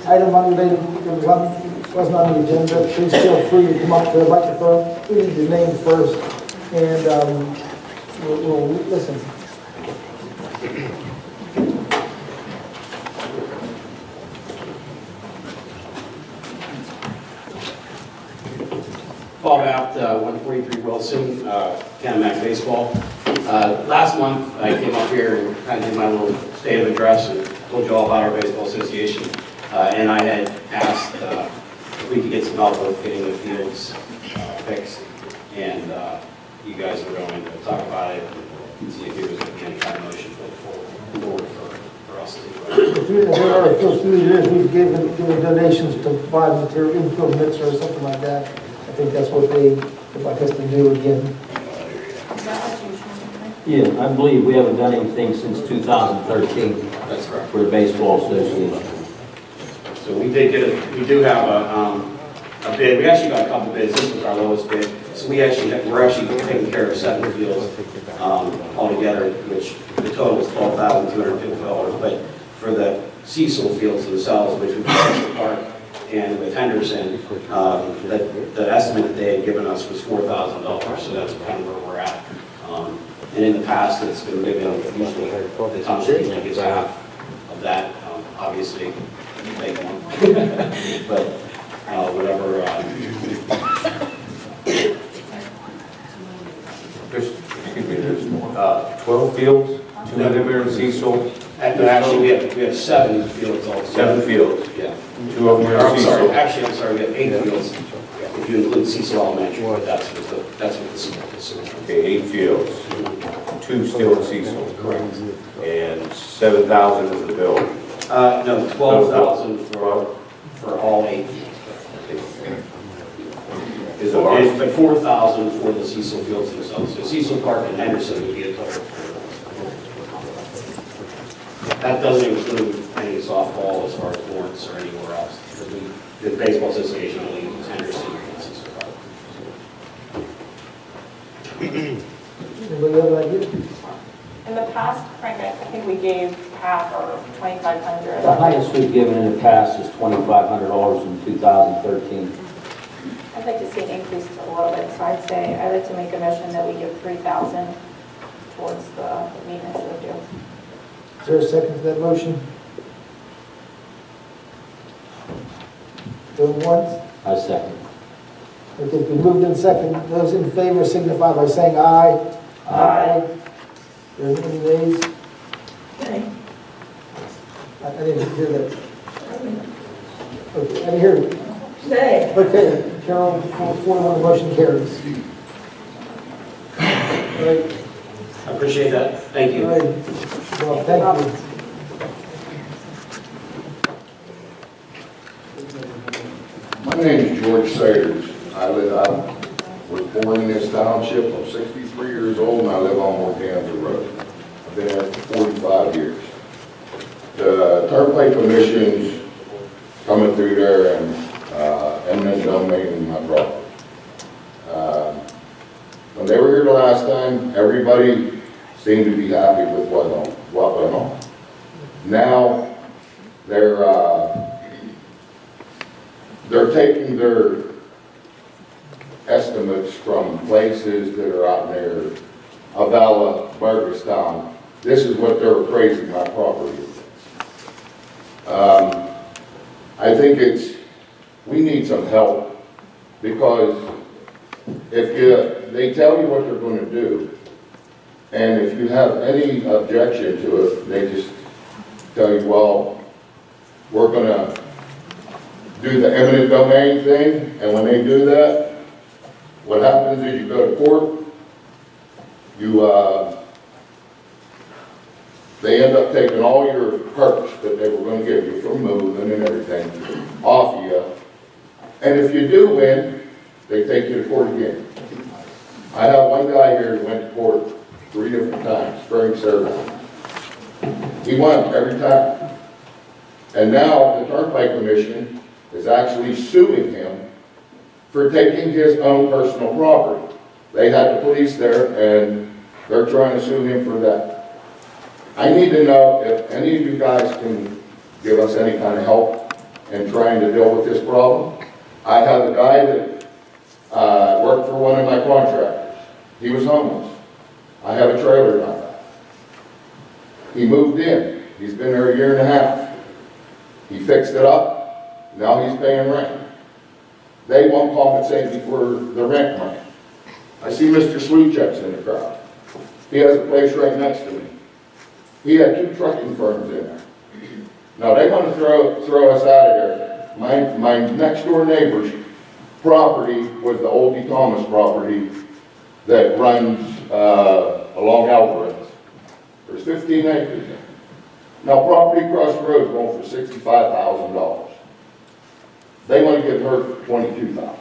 item unrelated, wasn't on the agenda, please feel free to come up to the microphone. We need your name first, and we'll listen. Paul Bapt, 143 Wilson, Max Baseball. Last month, I came up here and kind of did my little state of address and told you all about our baseball association. And I had asked if we could get some help with getting the fields fixed. And you guys were going to talk about it and see if there was going to be any kind of motion put forward for us to There are a few years we've given donations to buy material, infield mixer or something like that. I think that's what they would like us to do again. Yeah, I believe we haven't done anything since 2013. That's correct. For the baseball association. So we did get we do have a bid. We actually got a couple bids. This was our lowest bid. So we're actually taking care of 7 fields altogether, which the total was $12,250. But for the Cecil fields themselves, which we put Park and with Henderson, the estimate that they had given us was $4,000. So that's kind of where we're at. And in the past, it's been given usually the township usually gets half of that. Obviously, they one, but whatever. There's 12 fields, 2 of them are in Cecil. And actually, we have 7 fields also. 7 fields. Yeah. 2 of them are in Cecil. I'm sorry. We have 8 fields. If you include Cecil Elementary, but that's what the Cecil. Okay, 8 fields. 2 still in Cecil. Correct. And 7,000 is the bill. No, 12,000 for all 8 fields. But 4,000 for the Cecil fields themselves. So Cecil Park and Henderson would be a total. That doesn't include any softball as far as Lawrence or anywhere else. The baseball association only uses Henderson and Cecil Park. Anybody have an idea? In the past, Frank, I think we gave half or $2,500. The highest we've given in the past is $2,500 in 2013. I'd like to see an increase a little bit, so I'd like to make a motion that we give $3,000 towards the maintenance of the fields. Is there a second to that motion? Going once? I second. Okay, it's been moved in second. Those in favor signify by saying aye. Aye. Are there any nays? I didn't hear that. Okay, I didn't hear it. Nay. Okay, Carol, 4-1, motion carries. All right, I appreciate that. Thank you. all right. Well, thank you. My name is George Sayers. I was born in this township. I'm 63 years old and I live on Morganza Road. I've been there for 45 years. The Turnpike Commission's coming through there and eminent domain in my property. When they were here the last time, everybody seemed to be happy with what went on. Now, they're taking their estimates from places that are out near Avella, Burgestown. This is what they're appraising my property. I think we need some help, because they tell you what they're going to do, and if you have any objection to it, they just tell you, well, we're going to do the eminent domain thing, and when they do that, what happens is you go to court, they end up taking all your perks that they were going to give you for moving and everything off you, and if you do win, they take you to court again. I have one guy here who went to court 3 different times, spring service. He won every time. And now the Turnpike Commission is actually suing him for taking his own personal property. They had the police there and they're trying to sue him for that. I need to know if any of you guys can give us any kind of help in trying to deal with this problem. I have a guy that worked for one of my contractors. He was homeless. I have a trailer down there. He moved in. He's been there a year and a half. He fixed it up. Now he's paying rent. They won't compensate me for the rent money. I see Mr. Sweetchecks in the crowd. He has a place right next to me. He had 2 trucking firms in there. Now they want to throw us out of there. My next door neighbor's property was the old D. Thomas property that runs along Alvarez. There's 15 acres there. Now property across the road is going for $65,000. They want to give her $22,000.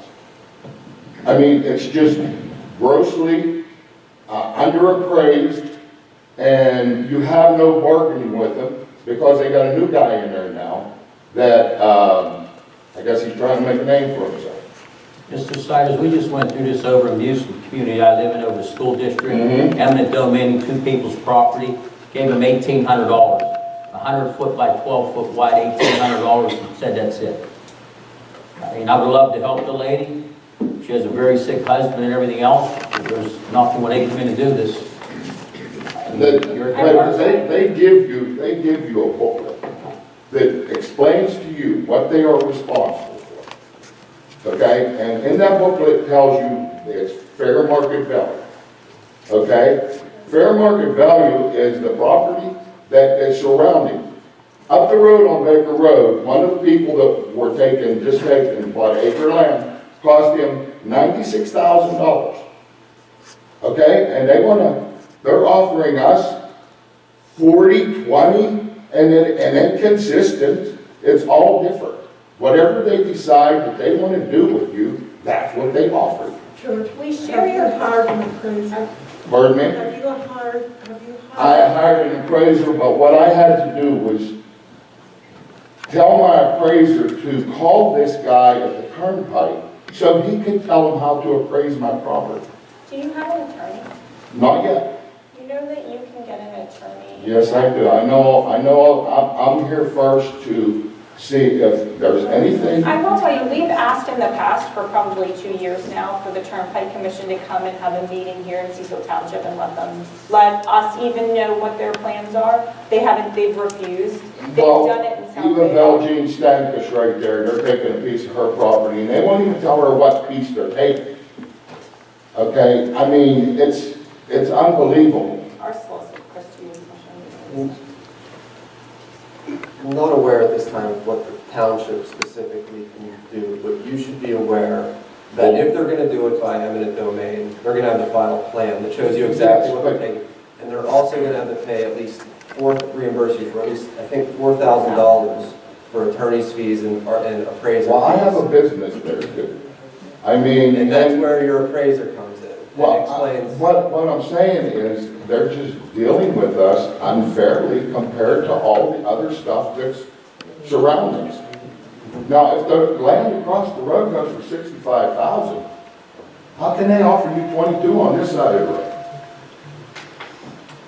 I mean, it's just grossly underappraised, and you have no bargaining with them because they got a new guy in there now that I guess he's trying to make a name for himself. Mr. Siders, we just went through this over in the Houston community I live in, over the school district. Eminent domain, 2 people's property, gave them $1,800. 100 foot by 12 foot wide, $1,800, and said that's it. I mean, I would love to help the lady. She has a very sick husband and everything else. There's nothing when they come in to do this. They give you a booklet that explains to you what they are responsible for. Okay? And in that booklet tells you it's fair market value. Okay? Fair market value is the property that is surrounding. Up the road on Baker Road, one of the people that were just taken about an acre of land, cost him $96,000. Okay? And they're offering us 40, 20, and inconsistent. It's all different. Whatever they decide that they want to do with you, that's what they offer. George, We share your hired an appraiser. Pardon me? Have you hired? I hired an appraiser, but what I had to do was tell my appraiser to call this guy at the turnpike so he could tell him how to appraise my property. Do you have an attorney? Not yet. You know that you can get an attorney. Yes, I do. I know, I'm here first to see if there's anything. I will tell you, we've asked in the past for probably 2 years now for the Turnpike Commission to come and have a meeting here in Cecil Township and let us even know what their plans are. They've refused. They've done it in South Even Bay. Belgian Stankish right there, they're taking a piece of her property and they won't even tell her what piece they're taking. Okay, I mean, it's unbelievable. Our solicitor, Christie, I'm not aware at this time of what the township specifically can do, but you should be aware that if they're going to do it by eminent domain, they're going to have to file a plan that shows you exactly what they're taking. And they're also going to have to pay at least reimburse you for at least, I think, $4,000 for attorney's fees and appraisal fees. Well, I have a business there too. I mean, And that's where your appraiser comes in. well, Explains. what I'm saying is they're just dealing with us unfairly compared to all the other stuff that's surrounding us. Now, if the land across the road goes for $65,000, how can they offer you 22 on this side of the road?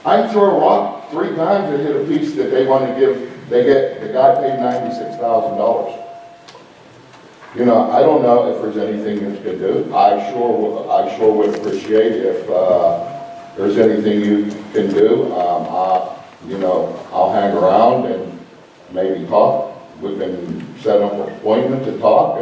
I can throw a rock 3 times and hit a piece that they want to give. The guy paid $96,000. You know, I don't know if there's anything you can do. I sure would appreciate if there's anything you can do. I'll hang around and maybe talk. We can set up an appointment to talk,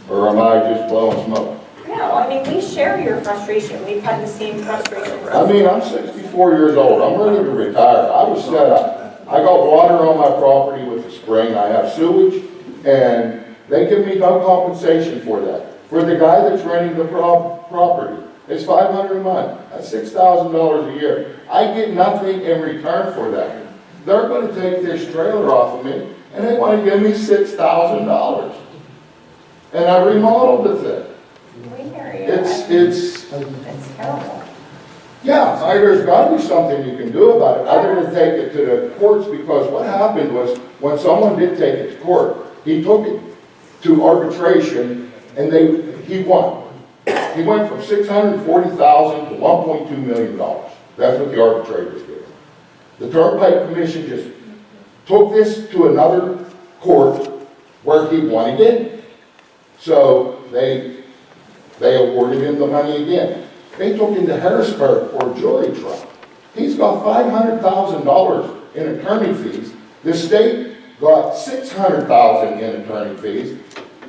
or am I just blowing smoke? No, I mean, we share your frustration. We've had the same frustration. I mean, I'm 64 years old. I'm ready to retire. I was set up. I got water on my property with the spring. I have sewage, and they give me no compensation for that. For the guy that's renting the property, it's $500 a month. That's $6,000 a year. I get nothing in return for that. They're going to take this trailer off of me, and they want to give me $6,000. And I remodeled the thing. We hear you. It's terrible. Yeah, there's got to be something you can do about it, other than take it to the courts, because what happened was, when someone did take it to court, he took it to arbitration, and he won. He went from $640,000 to $1.2 million. That's what the arbitrators did. The Turnpike Commission just took this to another court where he won again. So they awarded him the money again. They took him to Harrisburg for a jury trial. He's got $500,000 in attorney fees. The state got $600,000 in attorney fees.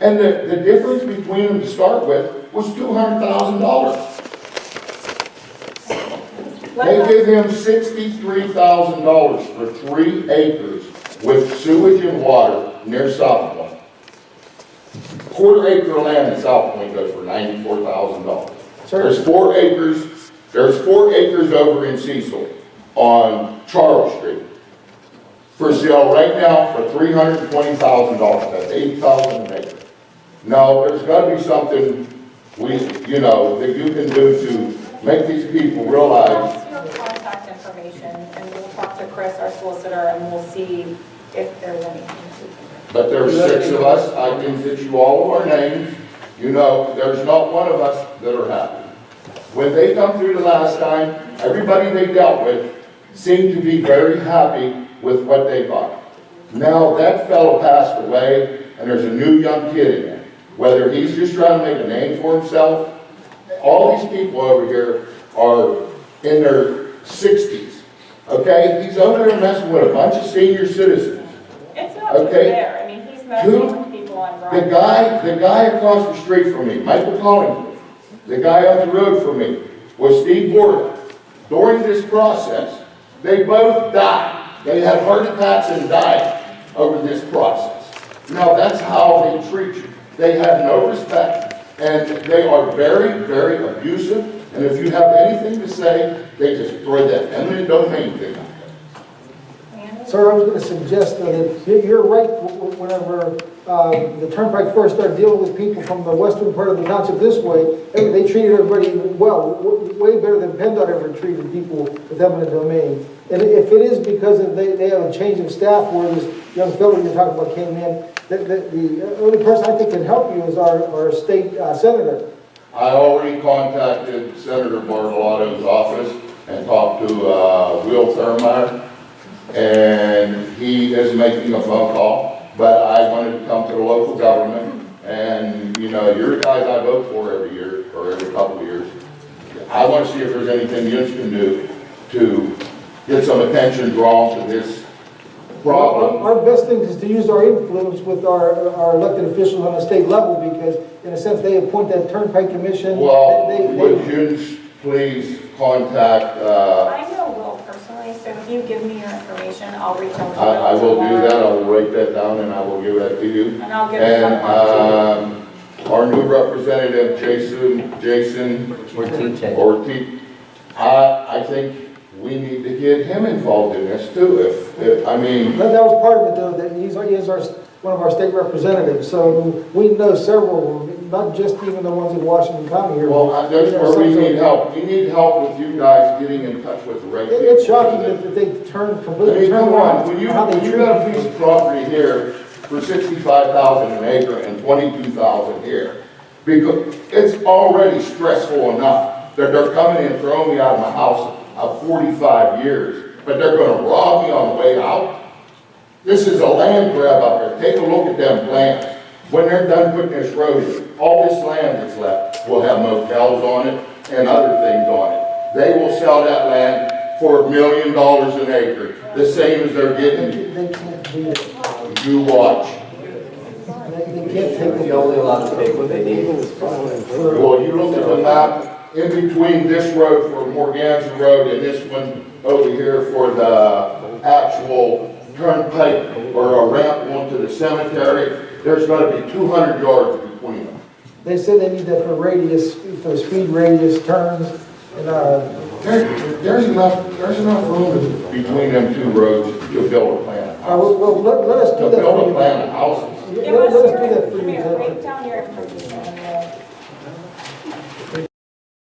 And the difference between them to start with was $200,000. They gave him $63,000 for 3 acres with sewage and water near South Point. Quarter acre of land in South Point goes for $94,000. There's 4 acres, over in Cecil on Charles Street for sale right now for $320,000. That's $80,000 an acre. Now, there's got to be something that you can do to make these people realize. What's your contact information, and we'll talk to Chris, our solicitor, and we'll see if there's anything. But there's 6 of us. I can get you all of our names. There's not one of us that are happy. When they come through the last time, everybody they dealt with seemed to be very happy with what they got. Now that fellow passed away, and there's a new young kid in there. Whether he's just trying to make a name for himself, all these people over here are in their 60s. Okay? He's over there messing with a bunch of senior citizens. It's not just there. I mean, he's messing with people on The guy across the street from me, Michael Collingwood, the guy up the road from me, was Steve Borda. During this process, they both died. They had heart attacks and died over this process. Now, that's how they treat you. They have no respect, and they are very, very abusive, and if you have anything to say, they just throw that eminent domain thing out there. Sir, I was going to suggest that you're right. Whenever the turnpike first started dealing with people from the western part of the township this way, they treated everybody well, way better than PennDOT ever treated people with eminent domain. And if it is because they have a change of staff where this young fellow you're talking about came in, the only person I think can help you is our state senator. I already contacted Senator Bartolotto's office and talked to Will Thurmeyer, and he is making a phone call, but I wanted to come to the local government, and you're the guys I vote for every year, or every couple of years. I want to see if there's anything you can do to get some attention drawn to this problem. Our best thing is to use our influence with our elected officials on the state level, because in a sense they appoint that turnpike commission. Well, would you please contact, I know Will personally, so if you give me your information, I'll reach out to Will I will do tomorrow. that, I will write that down and I will give that to you. And I'll give it some Our new representative, Jason Ortiz, I think we need to get him involved in this too, I mean. That was part of it, though, that he is one of our state representatives, so we know several, not just even the ones in Washington County here. Well, that's where we need help. We need help with you guys getting in touch with the right people. It's shocking that they completely turn Come around. on, when you how they treat got a people. piece of property here for $65,000 an acre and $22,000 here, because it's already stressful enough that they're coming and throwing me out of my house of 45 years, but they're gonna rob me on the way out. This is a land grab up there. Take a look at them plans. When they're done putting this road in, all this land that's left will have motels on it and other things on it. They will sell that land for $1 million an acre, the same as they're getting. They can't do it. You watch. They can't take They're it. only allowed to take what they need. Well, you look at the map, in between this road for Morganza Road and this one over here for the actual turnpike or a ramp going to the cemetery, there's gotta be 200 yards between them. They said they need that for radius, for speed radius turns, and, There's enough room between them two roads to build a plan of houses. well, let us do To that build for a you. plan of houses. Give Let us us your, do that for come you. here, write down your information.